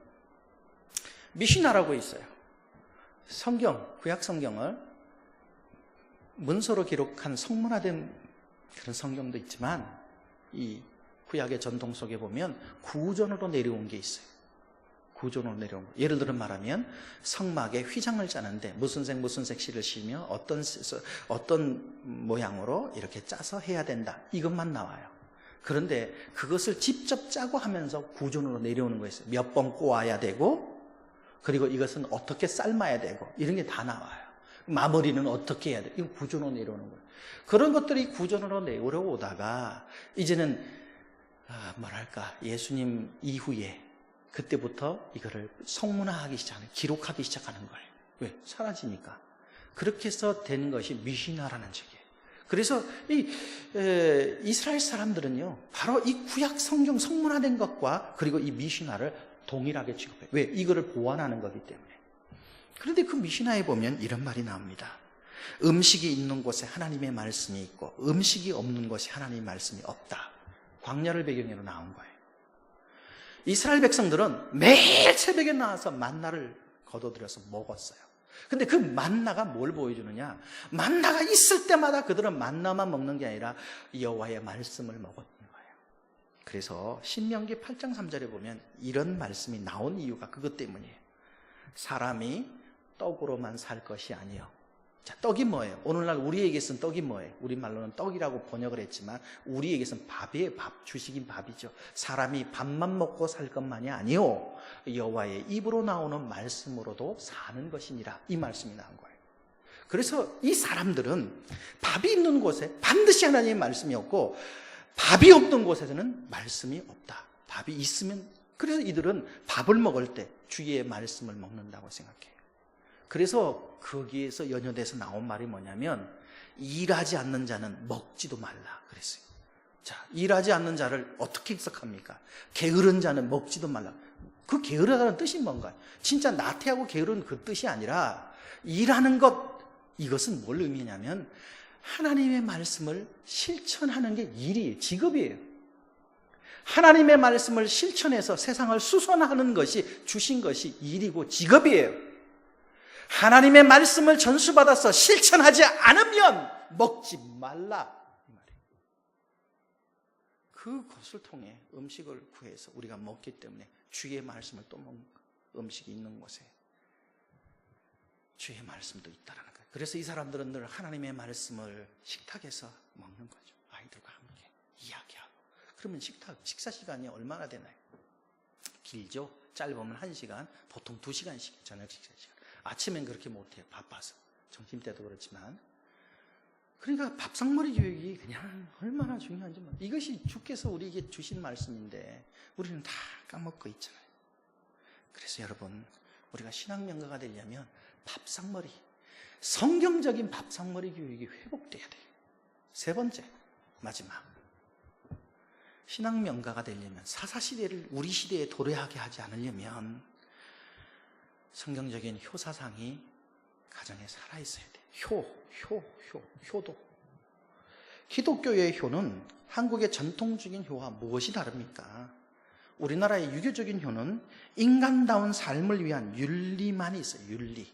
미시나라고 있어요. 성경, 구약 성경을 문서로 기록한 성문화된 그런 성경도 있지만, 이 구약의 전통 속에 보면 구전으로 내려온 게 있어요. 구전으로 내려온 거. 예를 들어 말하면 성막에 휘장을 짜는데 무슨 색 실을 씌우며 어떤 모양으로 이렇게 짜서 해야 된다. 이것만 나와요. 그런데 그것을 직접 짜고 하면서 구전으로 내려오는 거였어요. 몇 번 꼬아야 되고, 그리고 이것은 어떻게 삶아야 되고, 이런 게 다 나와요. 마무리는 어떻게 해야 돼? 이건 구전으로 내려오는 거예요. 그런 것들이 구전으로 내려오다가 이제는 예수님 이후에 그때부터 이거를 성문화하기 시작하는, 기록하기 시작하는 거예요. 왜? 사라지니까. 그렇게 해서 된 것이 미시나라는 책이에요. 그래서 이스라엘 사람들은요, 바로 이 구약 성경 성문화된 것과 그리고 이 미시나를 동일하게 취급해요. 왜? 이거를 보완하는 거기 때문에. 그런데 그 미시나에 보면 이런 말이 나옵니다. 음식이 있는 곳에 하나님의 말씀이 있고 음식이 없는 곳에 하나님의 말씀이 없다. 광야를 배경으로 나온 거예요. 이스라엘 백성들은 매일 새벽에 나와서 만나를 거둬들여서 먹었어요. 근데 그 만나가 뭘 보여주느냐? 만나가 있을 때마다 그들은 만나만 먹는 게 아니라 여호와의 말씀을 먹었던 거예요. 그래서 신명기 8장 3절에 보면 이런 말씀이 나온 이유가 그것 때문이에요. 사람이 떡으로만 살 것이 아니요. 자, 떡이 뭐예요? 오늘날 우리에게서는 떡이 뭐예요? 우리말로는 떡이라고 번역을 했지만 우리에게서는 밥이에요. 밥, 주식인 밥이죠. 사람이 밥만 먹고 살 것만이 아니요, 여호와의 입으로 나오는 말씀으로도 사는 것이니라. 이 말씀이 나온 거예요. 그래서 이 사람들은 밥이 있는 곳에 반드시 하나님의 말씀이 없고, 밥이 없는 곳에서는 말씀이 없다. 밥이 있으면, 그래서 이들은 밥을 먹을 때 주의 말씀을 먹는다고 생각해요. 그래서 거기에서 연연돼서 나온 말이 뭐냐면, 일하지 않는 자는 먹지도 말라 그랬어요. 자, 일하지 않는 자를 어떻게 해석합니까? 게으른 자는 먹지도 말라. 그 게으르다는 뜻이 뭔가요? 진짜 나태하고 게으른 그 뜻이 아니라 일하는 것, 이것은 뭘 의미하냐면 하나님의 말씀을 실천하는 게 일이에요. 직업이에요. 하나님의 말씀을 실천해서 세상을 수선하는 것이 주신 것이 일이고 직업이에요. 하나님의 말씀을 전수받아서 실천하지 않으면 먹지 말라. 그것을 통해 음식을 구해서 우리가 먹기 때문에 주의 말씀을 또 먹는 음식이 있는 곳에 주의 말씀도 있다는 거예요. 그래서 이 사람들은 늘 하나님의 말씀을 식탁에서 먹는 거죠. 아이들과 함께 이야기하고. 그러면 식사 시간이 얼마나 되나요? 길죠? 짧으면 1시간, 보통 2시간씩 저녁 식사 시간. 아침엔 그렇게 못해요. 바빠서. 점심때도 그렇지만. 그러니까 밥상머리 교육이 그냥 얼마나 중요한지 몰라요. 이것이 주께서 우리에게 주신 말씀인데 우리는 다 까먹고 있잖아요. 그래서 여러분, 우리가 신앙명가가 되려면 밥상머리, 성경적인 밥상머리 교육이 회복돼야 돼요. 3번째, 마지막. 신앙명가가 되려면 사사시대를 우리 시대에 도래하게 하지 않으려면 성경적인 효사상이 가정에 살아있어야 돼요. 효도. 기독교의 효는 한국의 전통적인 효와 무엇이 다릅니까? 우리나라의 유교적인 효는 인간다운 삶을 위한 윤리만이 있어요. 윤리.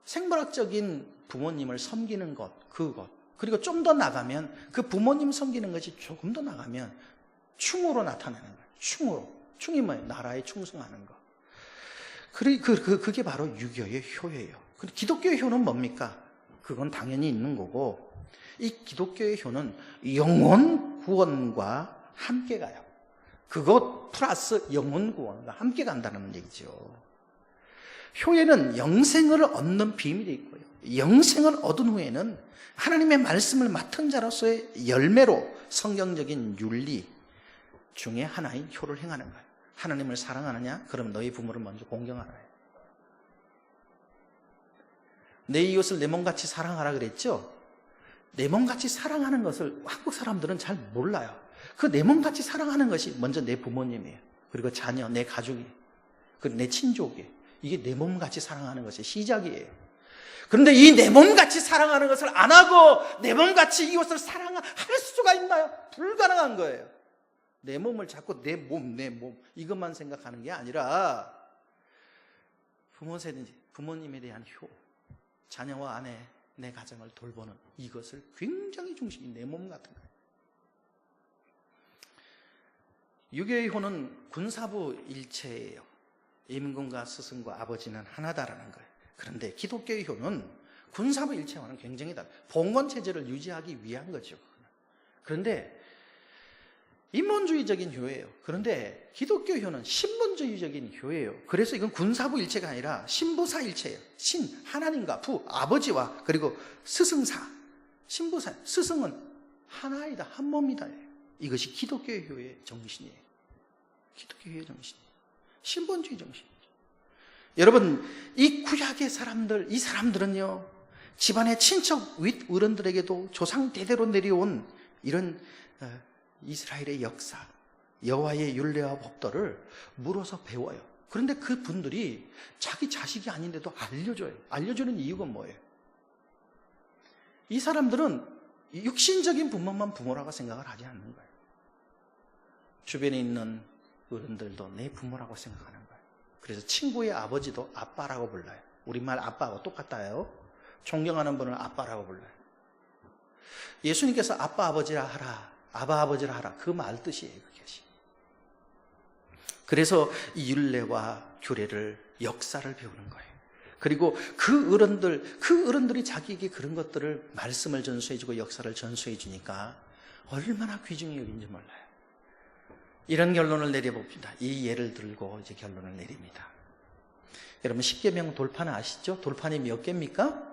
생물학적인 부모님을 섬기는 것, 그것. 그리고 좀 더 나가면 그 부모님 섬기는 것이 조금 더 나가면 충으로 나타나는 거예요. 충으로. 충이 뭐예요? 나라에 충성하는 것. 그게 바로 유교의 효예요. 그리고 기독교의 효는 뭡니까? 그건 당연히 있는 거고, 이 기독교의 효는 영혼 구원과 함께 가요. 그것 플러스 영혼 구원과 함께 간다는 얘기죠. 효에는 영생을 얻는 비밀이 있고요. 영생을 얻은 후에는 하나님의 말씀을 맡은 자로서의 열매로 성경적인 윤리 중에 하나인 효를 행하는 거예요. 하나님을 사랑하느냐? 그럼 너희 부모를 먼저 공경하라. 내 이웃을 내 몸같이 사랑하라 그랬죠? 내 몸같이 사랑하는 것을 한국 사람들은 잘 몰라요. 그 내 몸같이 사랑하는 것이 먼저 내 부모님이에요. 그리고 자녀, 내 가족이에요. 그리고 내 친족이에요. 이게 내 몸같이 사랑하는 것의 시작이에요. 그런데 이 내 몸같이 사랑하는 것을 안 하고 내 몸같이 이웃을 사랑할 수가 있나요? 불가능한 거예요. 내 몸을 자꾸 내 몸 이것만 생각하는 게 아니라 부모님에 대한 효, 자녀와 아내, 내 가정을 돌보는 이것을 굉장히 중심이 내 몸 같은 거예요. 유교의 효는 군사부 일체예요. 임금과 스승과 아버지는 하나다라는 거예요. 그런데 기독교의 효는 군사부 일체와는 굉장히 달라요. 봉건체제를 유지하기 위한 거죠. 그런데 인본주의적인 효예요. 그런데 기독교 효는 신분주의적인 효예요. 그래서 이건 군사부 일체가 아니라 신부사 일체예요. 신, 하나님과 부, 아버지와 그리고 스승사, 신부사, 스승은 하나이다, 한 몸이다. 이것이 기독교의 효의 정신이에요. 기독교의 정신이에요. 신분주의 정신이죠. 여러분, 이 구약의 사람들, 이 사람들은요, 집안의 친척 윗어른들에게도 조상 대대로 내려온 이런 이스라엘의 역사, 여호와의 율례와 법도를 물어서 배워요. 그런데 그 분들이 자기 자식이 아닌데도 알려줘요. 알려주는 이유가 뭐예요? 이 사람들은 육신적인 부모만 부모라고 생각을 하지 않는 거예요. 주변에 있는 어른들도 내 부모라고 생각하는 거예요. 그래서 친구의 아버지도 아빠라고 불러요. 우리말 아빠하고 똑같아요. 존경하는 분을 아빠라고 불러요. 예수님께서 아빠 아버지라 하라, 아바 아버지라 하라, 그 말 뜻이에요. 그것이. 그래서 이 율례와 규례를, 역사를 배우는 거예요. 그리고 그 어른들이 자기에게 그런 것들을 말씀을 전수해주고 역사를 전수해주니까 얼마나 귀중히 여긴지 몰라요. 이런 결론을 내려봅니다. 이 예를 들고 이제 결론을 내립니다. 여러분, 십계명 돌판 아시죠? 돌판이 몇 개입니까?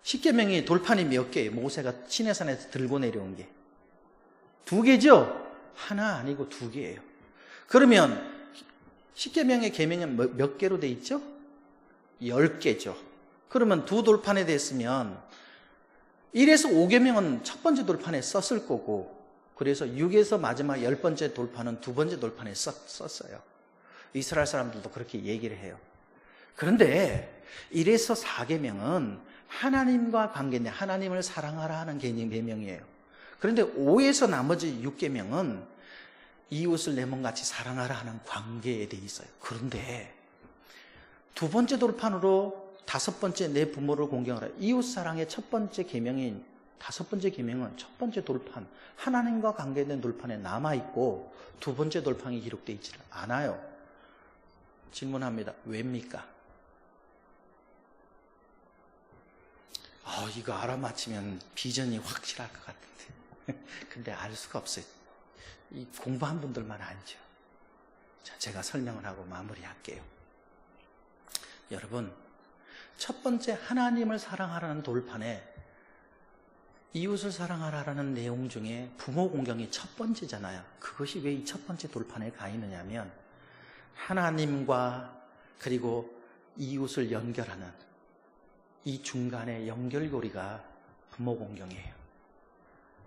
십계명이 돌판이 몇 개예요? 모세가 시내산에서 들고 내려온 게 2개죠? 하나 아니고 2개예요. 그러면 십계명의 계명은 몇 개로 돼 있죠? 10개죠. 그러면 2 돌판에 됐으면 1에서 5계명은 첫 번째 돌판에 썼을 거고, 그래서 6에서 마지막 10번째 돌판은 2번째 돌판에 썼어요. 이스라엘 사람들도 그렇게 얘기를 해요. 그런데 1에서 4계명은 하나님과 관계인데 하나님을 사랑하라 하는 계명이에요. 그런데 5에서 나머지 6계명은 이웃을 내 몸같이 사랑하라 하는 관계에 대해 있어요. 그런데 두 번째 돌판으로 5번째 내 부모를 공경하라. 이웃 사랑의 첫 번째 계명인 5번째 계명은 첫 번째 돌판 하나님과 관계된 돌판에 남아있고 두 번째 돌판이 기록되어 있지 않아요. 질문합니다. 왜입니까? 이거 알아맞히면 비전이 확실할 것 같은데 근데 알 수가 없어요. 이 공부한 분들만 알죠. 자, 제가 설명을 하고 마무리할게요. 여러분, 첫 번째 하나님을 사랑하라는 돌판에 이웃을 사랑하라는 내용 중에 부모 공경이 첫 번째잖아요. 그것이 왜 이 첫 번째 돌판에 가 있느냐면 하나님과 그리고 이웃을 연결하는 이 중간의 연결고리가 부모 공경이에요.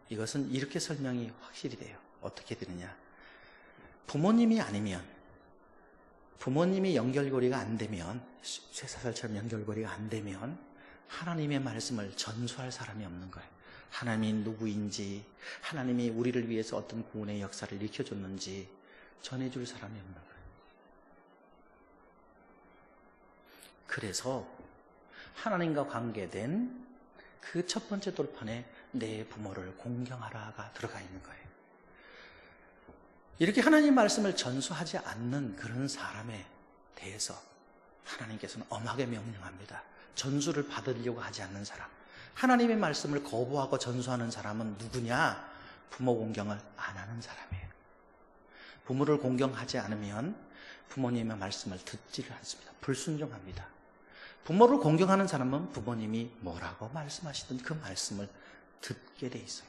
이것은 이렇게 설명이 확실히 돼요. 어떻게 되느냐? 부모님이 아니면, 부모님이 연결고리가 안 되면, 쇠사슬처럼 연결고리가 안 되면 하나님의 말씀을 전수할 사람이 없는 거예요. 하나님이 누구인지, 하나님이 우리를 위해서 어떤 구원의 역사를 일으켜줬는지 전해줄 사람이 없는 거예요. 그래서 하나님과 관계된 그 첫 번째 돌판에 내 부모를 공경하라가 들어가 있는 거예요. 이렇게 하나님 말씀을 전수하지 않는 그런 사람에 대해서 하나님께서는 엄하게 명령합니다. 전수를 받으려고 하지 않는 사람, 하나님의 말씀을 거부하고 전수하는 사람은 누구냐? 부모 공경을 안 하는 사람이에요. 부모를 공경하지 않으면 부모님의 말씀을 듣지를 않습니다. 불순종합니다. 부모를 공경하는 사람은 부모님이 뭐라고 말씀하시든 그 말씀을 듣게 돼 있어요.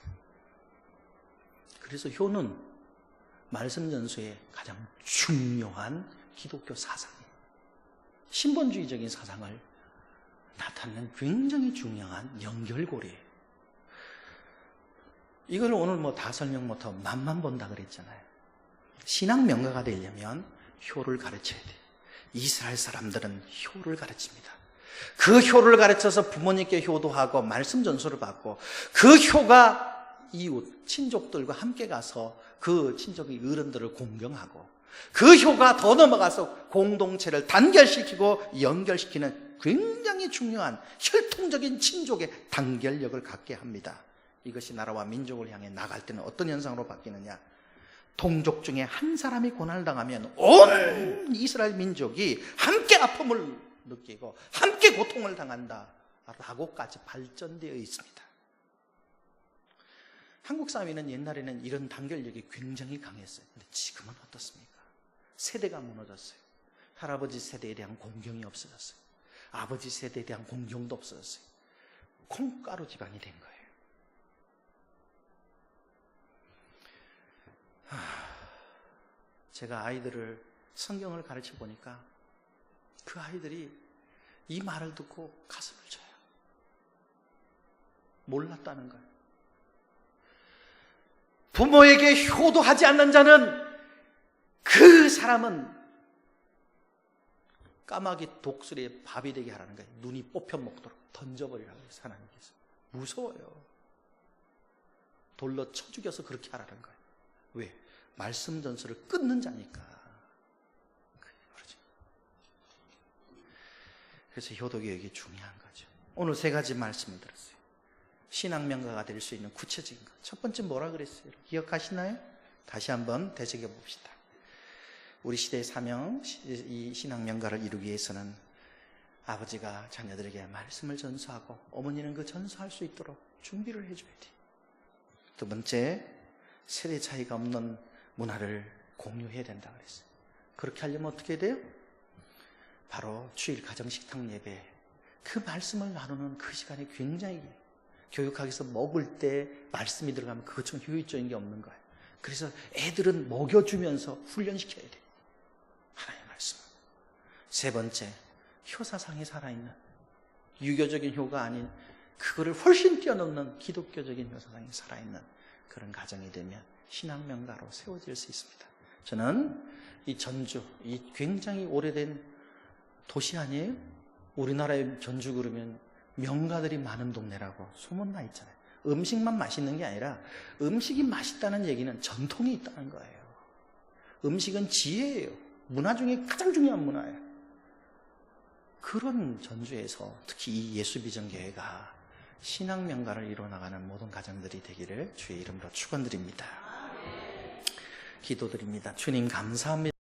그래서 효는 말씀 전수의 가장 중요한 기독교 사상이에요. 신본주의적인 사상을 나타내는 굉장히 중요한 연결고리예요. 이걸 오늘 뭐 다 설명 못하고 맛만 본다 그랬잖아요. 신앙 명가가 되려면 효를 가르쳐야 돼요. 이스라엘 사람들은 효를 가르칩니다. 그 효를 가르쳐서 부모님께 효도하고 말씀 전수를 받고 그 효가 이웃, 친족들과 함께 가서 그 친족의 어른들을 공경하고 그 효가 더 넘어가서 공동체를 단결시키고 연결시키는 굉장히 중요한 혈통적인 친족의 단결력을 갖게 합니다. 이것이 나라와 민족을 향해 나갈 때는 어떤 현상으로 바뀌느냐? 동족 중에 한 사람이 고난을 당하면 온 이스라엘 민족이 함께 아픔을 느끼고 함께 고통을 당한다라고까지 발전되어 있습니다. 한국 사회는 옛날에는 이런 단결력이 굉장히 강했어요. 근데 지금은 어떻습니까? 세대가 무너졌어요. 할아버지 세대에 대한 공경이 없어졌어요. 아버지 세대에 대한 공경도 없어졌어요. 콩가루 집안이 된 거예요. 제가 아이들을 성경을 가르쳐 보니까 그 아이들이 이 말을 듣고 가슴을 쳐요. 몰랐다는 거예요. 부모에게 효도하지 않는 자는 그 사람은 까마귀 독수리의 밥이 되게 하라는 거예요. 눈이 뽑혀 먹도록 던져버리라고 해서 하나님께서. 무서워요. 돌로 쳐 죽여서 그렇게 하라는 거예요. 왜? 말씀 전수를 끊는 자니까. 그래서 효도교육이 중요한 거죠. 오늘 3가지 말씀을 들었어요. 신앙명가가 될 수 있는 구체적인 것. 첫 번째 뭐라 그랬어요? 기억하시나요? 다시 한번 되새겨 봅시다. 우리 시대의 사명, 이 신앙명가를 이루기 위해서는 아버지가 자녀들에게 말씀을 전수하고 어머니는 그 전수할 수 있도록 준비를 해줘야 돼요. 두 번째, 세대 차이가 없는 문화를 공유해야 된다 그랬어요. 그렇게 하려면 어떻게 해야 돼요? 바로 주일 가정식탁 예배, 그 말씀을 나누는 그 시간이 굉장히 교육학에서 먹을 때 말씀이 들어가면 그것처럼 효율적인 게 없는 거예요. 그래서 애들은 먹여주면서 훈련시켜야 돼요. 하나님의 말씀. 세 번째, 효사상이 살아있는, 유교적인 효가 아닌 그거를 훨씬 뛰어넘는 기독교적인 효사상이 살아있는 그런 가정이 되면 신앙명가로 세워질 수 있습니다. 저는 이 전주, 이 굉장히 오래된 도시 아니에요? 우리나라의 전주 그러면 명가들이 많은 동네라고 소문나 있잖아요. 음식만 맛있는 게 아니라 음식이 맛있다는 얘기는 전통이 있다는 거예요. 음식은 지혜예요. 문화 중에 가장 중요한 문화예요. 그런 전주에서 특히 이 예수비전교회가 신앙 명가를 이뤄나가는 모든 가정들이 되기를 주의 이름으로 축원드립니다. 기도드립니다. 주님 감사합니다.